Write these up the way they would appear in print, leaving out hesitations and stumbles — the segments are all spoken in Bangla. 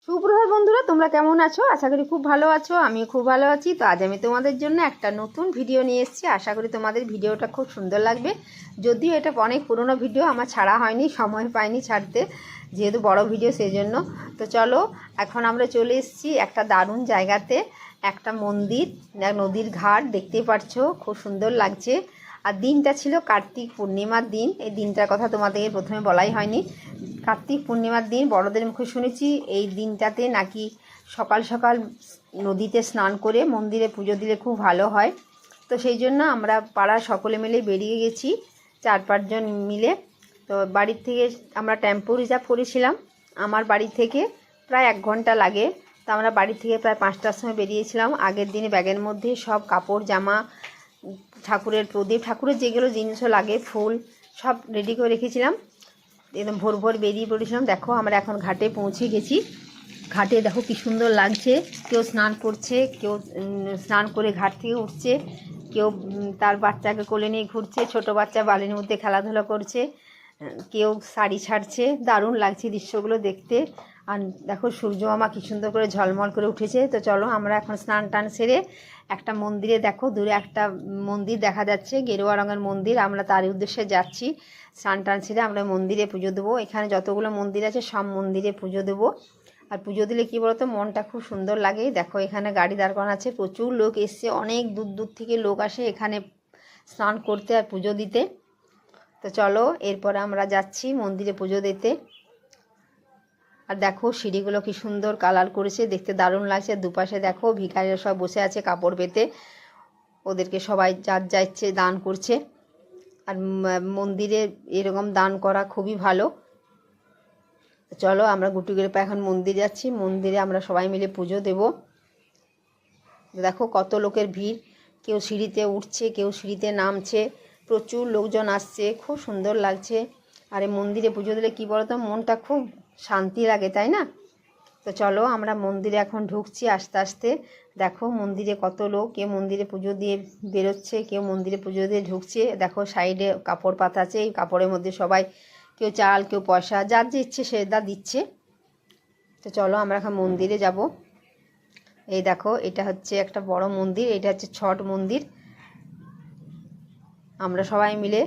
সুপ্রভাত বন্ধুরা, তোমরা কেমন আছো? আশা করি খুব ভালো আছো। আমিও খুব ভালো আছি। তো আজ আমি তোমাদের জন্য একটা নতুন ভিডিও নিয়ে এসেছি। আশা করি তোমাদের ভিডিওটা খুব সুন্দর লাগবে। যদিও এটা অনেক পুরনো ভিডিও, আমার ছাড়া হয়নি, সময় পাইনি ছাড়তে, যেহেতু বড় ভিডিও সেই জন্য। তো চলো, এখন আমরা চলে এসেছি একটা দারুণ জায়গাতে, একটা মন্দির, নদীর ঘাট, দেখতেই পাচ্ছো খুব সুন্দর লাগছে। আর দিনটা ছিল কার্তিক পূর্ণিমার দিন। এই দিনটার কথা তোমাদেরকে প্রথমে বলাই হয়নি। কার্তিক পূর্ণিমার দিন বড়দের মুখে শুনেছি এই দিনটাতে নাকি সকাল সকাল নদীতে স্নান করে মন্দিরে পুজো দিলে খুব ভালো হয়। তো সেই জন্য আমরা পাড়ার সকলে মিলে বেরিয়ে গেছি, 4-5 জন মিলে। তো বাড়ির থেকে আমরা টেম্পো রিজার্ভ করেছিলাম। আমার বাড়ি থেকে প্রায় 1 ঘন্টা লাগে। তো আমরা বাড়ি থেকে প্রায় 5টার সময় বেরিয়েছিলাম। আগের দিনে ব্যাগের মধ্যে সব কাপড় জামা, ঠাকুরের প্রদীপ, ঠাকুরের যেগুলো জিনিসও লাগে, ফুল, সব রেডি করে রেখেছিলাম। একদম ভোর ভোর বেরিয়ে পড়েছিলাম। দেখো আমরা এখন ঘাটে পৌঁছে গেছি। ঘাটে দেখো কি সুন্দর লাগছে। কেউ স্নান করছে, কেউ স্নান করে ঘাট থেকে উঠছে, কেউ তার বাচ্চাকে কোলে নিয়ে ঘুরছে, ছোট বাচ্চা বালির মধ্যে খেলাধুলা করছে, কেউ শাড়ি ছাড়ছে। দারুণ লাগছে দৃশ্যগুলো দেখতে। আর দেখো সূর্য মামা কি সুন্দর করে ঝলমল করে উঠেছে। তো চলো আমরা এখন স্নান টান সেরে একটা মন্দিরে, দেখো দূরে একটা মন্দির দেখা যাচ্ছে, গেরুয়া রঙের মন্দির, আমরা তার উদ্দেশ্যে যাচ্ছি। স্নান টান সেরে আমরা মন্দিরে পুজো দেবো। এখানে যতগুলো মন্দির আছে সব মন্দিরে পুজো দেবো। আর পুজো দিলে কী বলতো, মনটা খুব সুন্দর লাগে। দেখো এখানে গাড়ি দাঁড় করানো আছে, প্রচুর লোক এসছে, অনেক দূর দূর থেকে লোক আসে এখানে স্নান করতে আর পুজো দিতে। তো চলো এরপর আমরা যাচ্ছি মন্দিরে পুজো দিতে। আর দেখো সিঁড়িগুলো কি সুন্দর কালার করেছে, দেখতে দারুণ লাগছে। দুপাশে দেখো ভিখারিরা সব বসে আছে কাপড় পেতে, ওদেরকে সবাই যার যা ইচ্ছে দান করছে। আর মন্দিরে এরকম দান করা খুবই ভালো। চলো আমরা গুটি পা এখন মন্দির যাচ্ছি। মন্দিরে আমরা সবাই মিলে পুজো দেব। দেখো কত লোকের ভিড়, কেউ সিঁড়িতে উঠছে, কেউ সিঁড়িতে নামছে, প্রচুর লোকজন আসছে, খুব সুন্দর লাগছে। আর এই মন্দিরে পুজো দিলে কী বলতো, মনটা খুব শান্তি লাগে, তাই না? তো চলো আমরা মন্দিরে এখন ঢুকছি আস্তে আস্তে। দেখো মন্দিরে কত লোক, কেউ মন্দিরে পুজো দিয়ে বেরোচ্ছে, কেউ মন্দিরে পুজো দিয়ে ঢুকছে। দেখো সাইডে কাপড় পাতা আছে, এই কাপড়ের মধ্যে সবাই কেউ চাল, কেউ পয়সা, যার যে ইচ্ছে সে তা দিচ্ছে। তো চলো আমরা এখন মন্দিরে যাব। এই দেখো এটা হচ্ছে একটা বড় মন্দির, এটা হচ্ছে ছট মন্দির। আমরা সবাই মিলে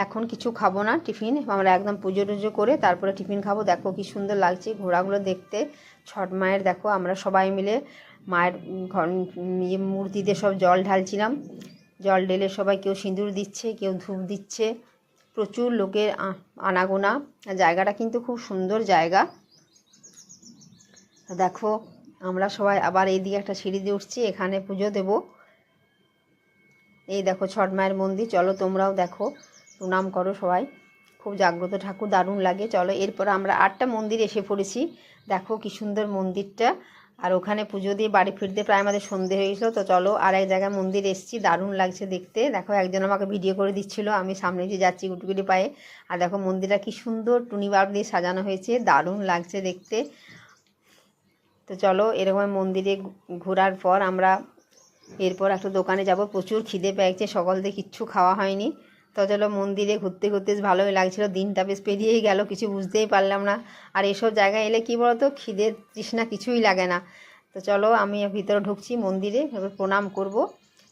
এখন কিছু খাবো না, টিফিন আমরা একদম পুজো টুজো করে তারপরে টিফিন খাবো। দেখো কি সুন্দর লাগছে ঘোড়াগুলো দেখতে, ছট মায়ের। দেখো আমরা সবাই মিলে মায়ের মূর্তিতে সব জল ঢালছিলাম। জল ঢেলে সবাই কেউ সিঁদুর দিচ্ছে, কেউ ধূপ দিচ্ছে, প্রচুর লোকের আনাগোনা। জায়গাটা কিন্তু খুব সুন্দর জায়গা। দেখো আমরা সবাই আবার এইদিকে একটা সিঁড়ি দিয়ে উঠছি, এখানে পুজো দেব। এই দেখো ছট মায়ের মন্দির, চলো তোমরাও দেখো, প্রণাম করো সবাই। খুব জাগ্রত ঠাকুর, দারুণ লাগে। চলো এরপর আমরা 8টা মন্দির এসে পড়েছি। দেখো কি সুন্দর মন্দিরটা। আর ওখানে পুজো দিয়ে বাড়ি ফিরতে প্রায় আমাদের সন্ধে হয়ে গেছিলো। তো চলো আর এক জায়গায় মন্দির এসেছি, দারুণ লাগছে দেখতে। দেখো একজন আমাকে ভিডিও করে দিচ্ছিলো, আমি সামনে দিয়ে যাচ্ছি গুটগুটি পায়ে। আর দেখো মন্দিরটা কি সুন্দর টুনি বাল্ব দিয়ে সাজানো হয়েছে, দারুণ লাগছে দেখতে। তো চলো এরকম মন্দিরে ঘোরার পর আমরা এরপর একটা দোকানে যাব। প্রচুর খিদে পেয়েছে, সকাল থেকে কিচ্ছু খাওয়া হয়নি। তো চলো মন্দিরে ঘুরতে ঘুরতে ভালোই লাগছিলো, দিনটা বেশ পেরিয়েই গেল, কিছু বুঝতেই পারলাম না। আর এসব জায়গায় এলে কী বলতো, খিদে তৃষ্ণা কিছুই লাগে না। তো চলো আমি ভিতরে ঢুকছি মন্দিরে, এবার প্রণাম করব।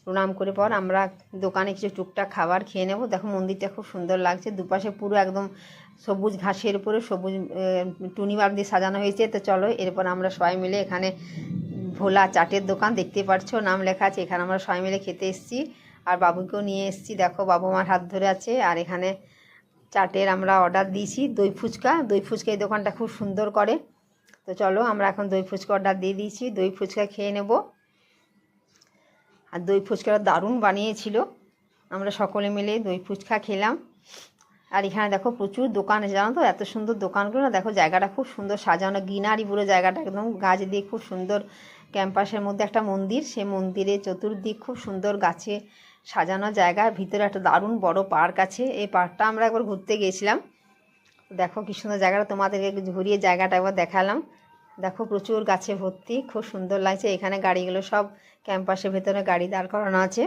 প্রণাম করে পর আমরা দোকানে কিছু টুকটাক খাবার খেয়ে নেব। দেখো মন্দিরটা খুব সুন্দর লাগছে, দুপাশে পুরো একদম সবুজ ঘাসের উপরে সবুজ টুনি বাল্ব দিয়ে সাজানো হয়েছে। তো চলো এরপর আমরা সবাই মিলে এখানে ভোলা চাটের দোকান দেখতে পাচ্ছ, নাম লেখা আছে, এখানে আমরা সবাই মিলে খেতে এসেছি। আর বাবুকেও নিয়ে এসেছি, দেখো বাবু মার হাত ধরে আছে। আর এখানে চাটের আমরা অর্ডার দিয়েছি দই ফুচকা। দই ফুচকা এই দোকানটা খুব সুন্দর করে। তো চলো আমরা এখন দই ফুচকা অর্ডার দিয়ে দিয়েছি, দই ফুচকা খেয়ে নেব। আর দই ফুচকাটা দারুণ বানিয়েছিল, আমরা সকলে মিলে দই ফুচকা খেলাম। আর এখানে দেখো প্রচুর দোকান আছে, জানো তো, এত সুন্দর দোকানগুলো না। দেখো জায়গাটা খুব সুন্দর সাজানো, গ্রিনারি পুরো জায়গাটা, একদম গাছ দিয়ে খুব সুন্দর। ক্যাম্পাসের মধ্যে একটা মন্দির, সে মন্দিরে চতুর্দিক খুব সুন্দর গাছে সাজানো জায়গা। ভিতরে একটা দারুণ বড় পার্ক আছে, এই পার্কটা আমরা একবার ঘুরতে গিয়েছিলাম। দেখো কি সুন্দর জায়গাটা, তোমাদেরকে ঘুরিয়ে জায়গাটা একবার দেখালাম। দেখো প্রচুর গাছে ভর্তি, খুব সুন্দর লাগছে। এখানে গাড়িগুলো সব ক্যাম্পাসের ভেতরে গাড়ি দাঁড় করানো আছে।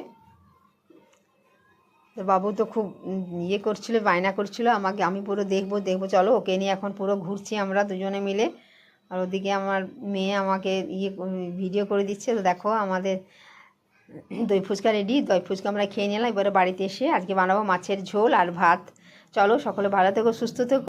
তো বাবু তো খুব বায়না করছিল আমাকে, আমি পুরো দেখবো দেখবো। চলো ওকে নিয়ে এখন পুরো ঘুরছি আমরা দুজনে মিলে। আর ওদিকে আমার মেয়ে আমাকে ভিডিও করে দিচ্ছে। তো দেখো আমাদের দই ফুচকা রেডি। দই ফুচকা আমরা খেয়ে নিলাম। এবারে বাড়িতে এসে আজকে বানাবো মাছের ঝোল আর ভাত। চলো সকলে ভালো থেকো, সুস্থ থেকো।